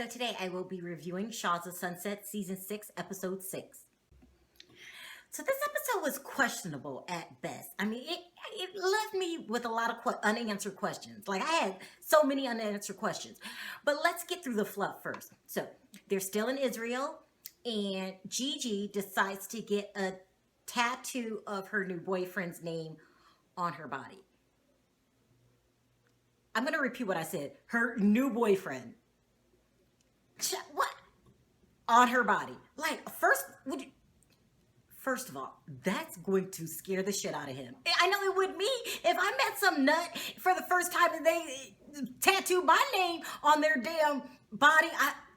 So today I will be reviewing Shahs of Sunset Season 6, Episode 6. So this episode was questionable at best. I mean, it left me with a lot of unanswered questions. Like, I had so many unanswered questions. But let's get through the fluff first. So they're still in Israel, and Gigi decides to get a tattoo of her new boyfriend's name on her body. I'm going to repeat what I said. Her new boyfriend. What? On her body. Like, first of all, that's going to scare the shit out of him. I know it would me. If I met some nut for the first time and they tattooed my name on their damn body,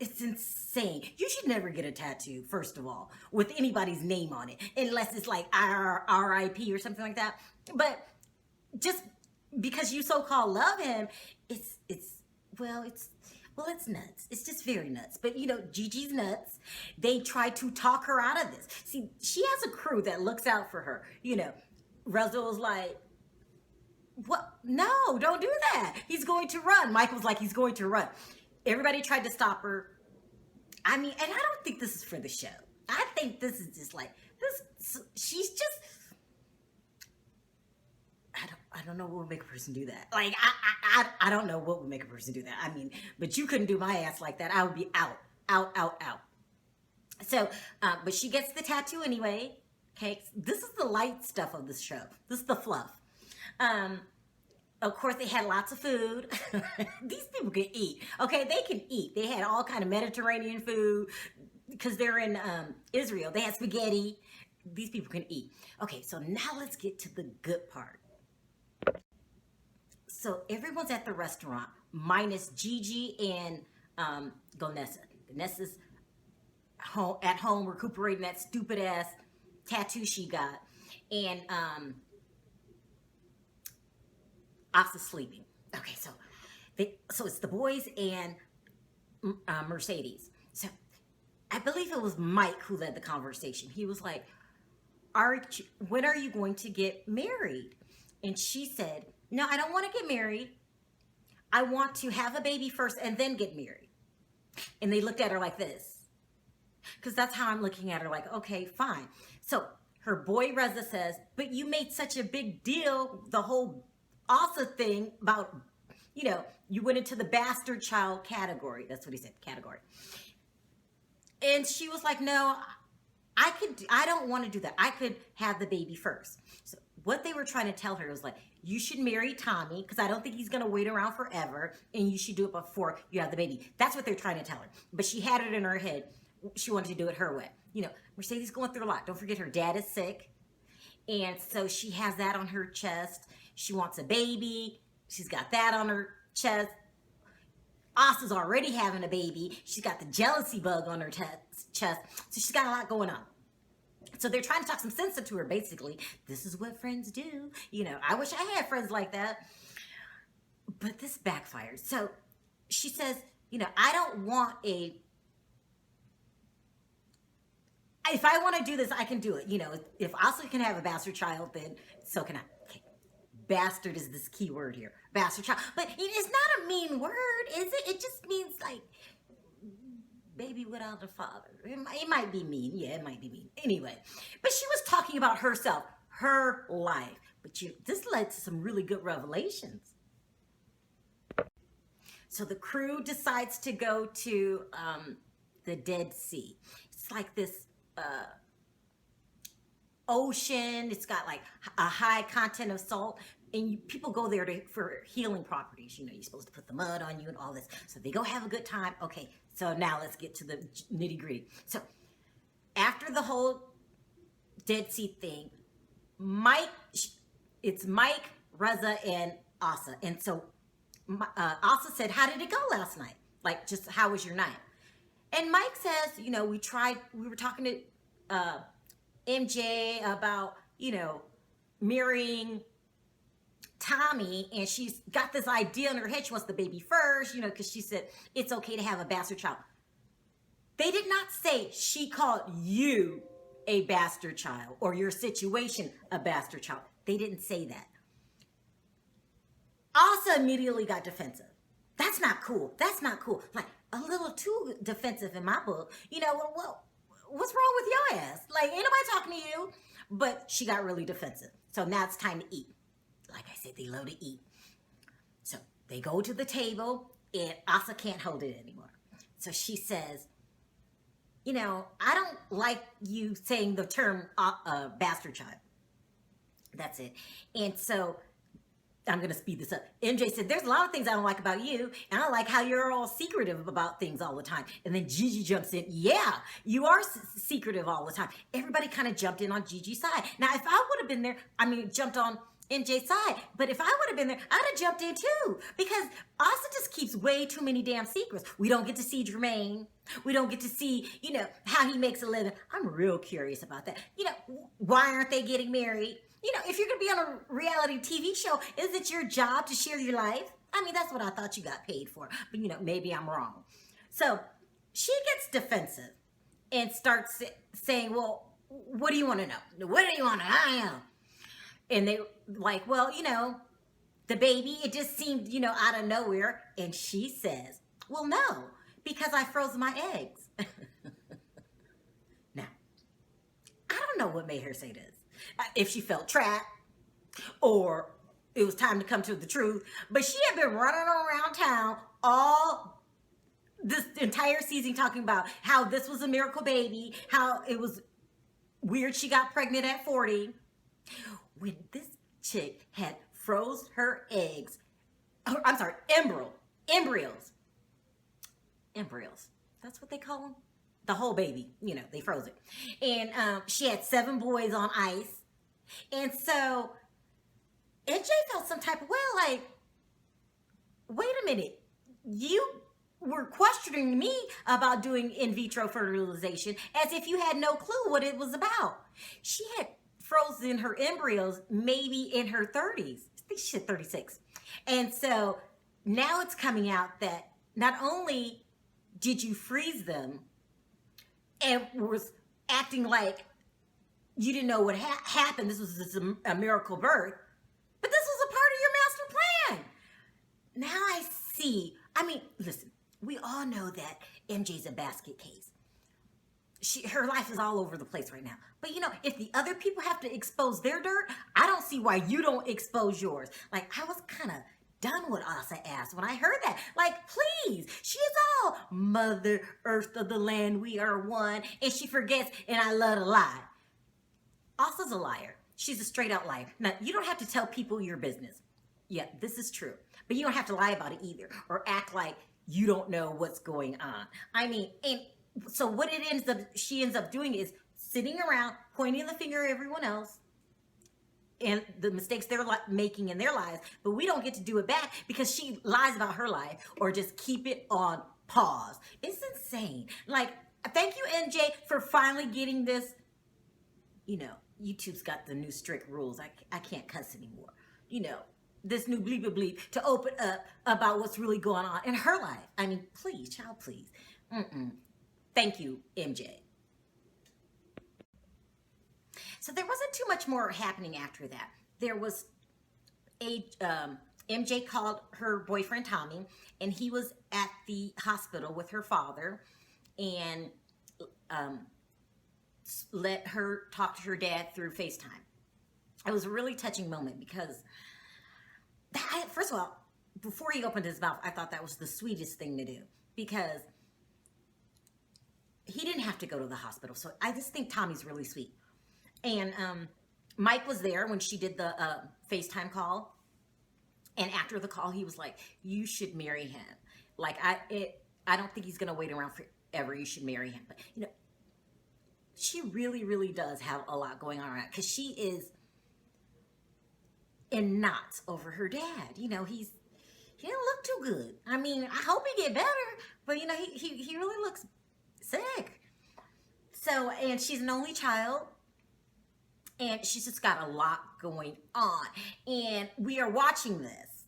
it's insane. You should never get a tattoo, first of all, with anybody's name on it, unless it's like RIP or something like that. But just because you so-called love him, it's nuts. It's just very nuts. But, you know, Gigi's nuts. They try to talk her out of this. See, she has a crew that looks out for her. You know, Russell's like, what? No, don't do that. He's going to run. Michael's like, he's going to run. Everybody tried to stop her. I mean, and I don't think this is for the show. I think this is just like, she's just, I don't know what would make a person do that. Like, I don't know what would make a person do that. I mean, but you couldn't do my ass like that. I would be out. So, but she gets the tattoo anyway. Okay, this is the light stuff of this show. This is the fluff. Of course, they had lots of food. These people can eat. Okay, they can eat. They had all kind of Mediterranean food because they're in Israel. They had spaghetti. These people can eat. Okay, so now let's get to the good part. So everyone's at the restaurant, minus Gigi and Golnesa. Golnesa's at home recuperating that stupid ass tattoo she got, and Asa's sleeping. Okay, so it's the boys and Mercedes. So I believe it was Mike who led the conversation. He was like, when are you going to get married? And she said, no, I don't want to get married. I want to have a baby first and then get married. And they looked at her like this. Because that's how I'm looking at her, like, okay, fine. So her boy Reza says, but you made such a big deal, the whole Asa thing about, you know, you went into the bastard child category. That's what he said, category. And she was like, no, I don't want to do that. I could have the baby first. So what they were trying to tell her was like, you should marry Tommy because I don't think he's going to wait around forever, and you should do it before you have the baby. That's what they're trying to tell her. But she had it in her head. She wanted to do it her way. You know, Mercedes going through a lot. Don't forget her dad is sick. And so she has that on her chest. She wants a baby. She's got that on her chest. Asa's already having a baby. She's got the jealousy bug on her chest. So she's got a lot going on. So they're trying to talk some sense into her, basically. This is what friends do. You know, I wish I had friends like that. But this backfired. So she says, you know, I don't want if I want to do this, I can do it. You know, if Asa can have a bastard child, then so can I. Okay. Bastard is this key word here. Bastard child. But it's not a mean word, is it? It just means like baby without a father. It might be mean. Yeah, it might be mean. Anyway, but she was talking about herself, her life. But this led to some really good revelations. So the crew decides to go to the Dead Sea. It's like this ocean. It's got like a high content of salt. And people go there for healing properties. You know, you're supposed to put the mud on you and all this. So they go have a good time. Okay, so now let's get to the nitty gritty. So after the whole Dead Sea thing, it's Mike, Reza, and Asa. And so Asa said, how did it go last night? Like, just how was your night? And Mike says, you know, we were talking to MJ about, you know, marrying Tommy, and she's got this idea in her head. She wants the baby first, you know, because she said it's okay to have a bastard child. They did not say she called you a bastard child or your situation a bastard child. They didn't say that. Asa immediately got defensive. That's not cool. That's not cool. Like, a little too defensive in my book. Well, what's wrong with your ass? Like, ain't nobody talking to you. But she got really defensive. So now it's time to eat. Like I said, they love to eat. So they go to the table, and Asa can't hold it anymore. So she says, I don't like you saying the term bastard child. That's it. And so I'm going to speed this up. MJ said, there's a lot of things I don't like about you, and I like how you're all secretive about things all the time. And then Gigi jumps in. Yeah, you are secretive all the time. Everybody kind of jumped in on Gigi's side. Now, if I would have been there, jumped on MJ's side. But if I would have been there, I'd have jumped in too. Because Asa just keeps way too many damn secrets. We don't get to see Jermaine. We don't get to see, how he makes a living. I'm real curious about that. Why aren't they getting married? If you're going to be on a reality TV show, is it your job to share your life? That's what I thought you got paid for. But, maybe I'm wrong. So she gets defensive and starts saying, well, what do you want to know? What do you want to know? And they like, well, the baby, it just seemed, out of nowhere. And she says, well, no, because I froze my eggs. Now, I don't know what made her say this. If she felt trapped or it was time to come to the truth. But she had been running around town all this entire season talking about how this was a miracle baby, how it was weird she got pregnant at 40. When this chick had froze her eggs, embryos. That's what they call them. The whole baby, they froze it. And she had 7 boys on ice. And so NJ felt some type of way, like, wait a minute, you were questioning me about doing in vitro fertilization as if you had no clue what it was about. She had frozen her embryos maybe in her 30s. I think she said 36. And so now it's coming out that not only did you freeze them and was acting like you didn't know what happened, this was just a miracle birth, but this was a part of your master plan. Now I see. Listen, we all know that MJ's a basket case. Her life is all over the place right now. But if the other people have to expose their dirt, I don't see why you don't expose yours. Like, I was kind of done with Asa ass when I heard that. Like, please, she is all Mother Earth of the land, we are one, and she forgets, and I love to lie. Asa's a liar. She's a straight out liar. Now, you don't have to tell people your business. Yeah, this is true. But you don't have to lie about it either, or act like you don't know what's going on. And so what she ends up doing is sitting around, pointing the finger at everyone else, and the mistakes they're making in their lives, but we don't get to do it back because she lies about her life or just keep it on pause. It's insane. Like, thank you, NJ, for finally getting this. YouTube's got the new strict rules. I can't cuss anymore. This new bleep bleep to open up about what's really going on in her life. Please, child, please. Thank you, MJ. So there wasn't too much more happening after that. There was MJ called her boyfriend Tommy, and he was at the hospital with her father, and let her talk to her dad through FaceTime. It was a really touching moment because, first of all, before he opened his mouth, I thought that was the sweetest thing to do because he didn't have to go to the hospital. So I just think Tommy's really sweet. And Mike was there when she did the FaceTime call. And after the call, he was like, you should marry him. Like, I don't think he's going to wait around forever. You should marry him. But, she really, really does have a lot going on around because she is in knots over her dad. He didn't look too good. I hope he get better, but he really looks sick. So, and she's an only child, and she's just got a lot going on. And we are watching this.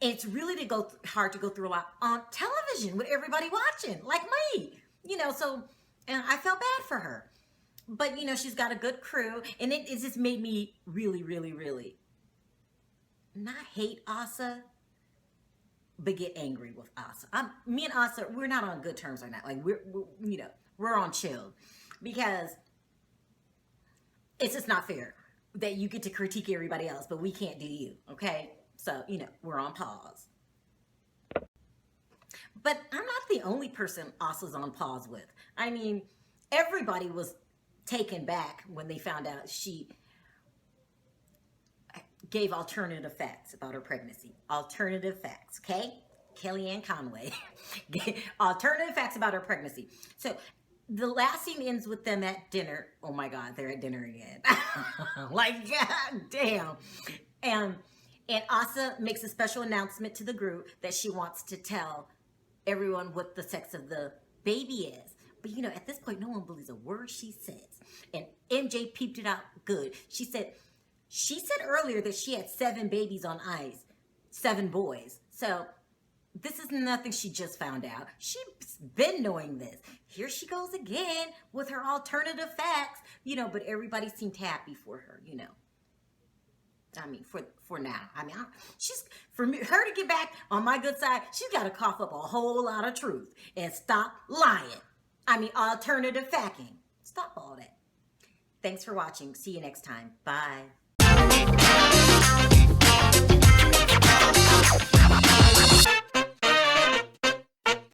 It's really hard to go through a lot on television with everybody watching, like me. So. And I felt bad for her. But, she's got a good crew. And it just made me really, really, really not hate Asa, but get angry with Asa. Me and Asa, we're not on good terms right now. Like we're on chill because it's just not fair that you get to critique everybody else, but we can't do you. Okay, so we're on pause. But I'm not the only person Asa's on pause with. I mean, everybody was taken back when they found out she gave alternative facts about her pregnancy. Alternative facts, okay? Kellyanne Conway. Alternative facts about her pregnancy. So the last scene ends with them at dinner. Oh my God, they're at dinner again. Like, God damn. And Asa makes a special announcement to the group that she wants to tell everyone what the sex of the baby is. But at this point, no one believes a word she says. And MJ peeped it out good. She said earlier that she had 7 babies on ice, 7 boys. So this is nothing she just found out. She's been knowing this. Here she goes again with her alternative facts, but everybody seemed happy for her, I mean, for now. I mean, for her to get back on my good side, she's got to cough up a whole lot of truth and stop lying. I mean, alternative facting. Stop all that. Thanks for watching. See you next time. Bye.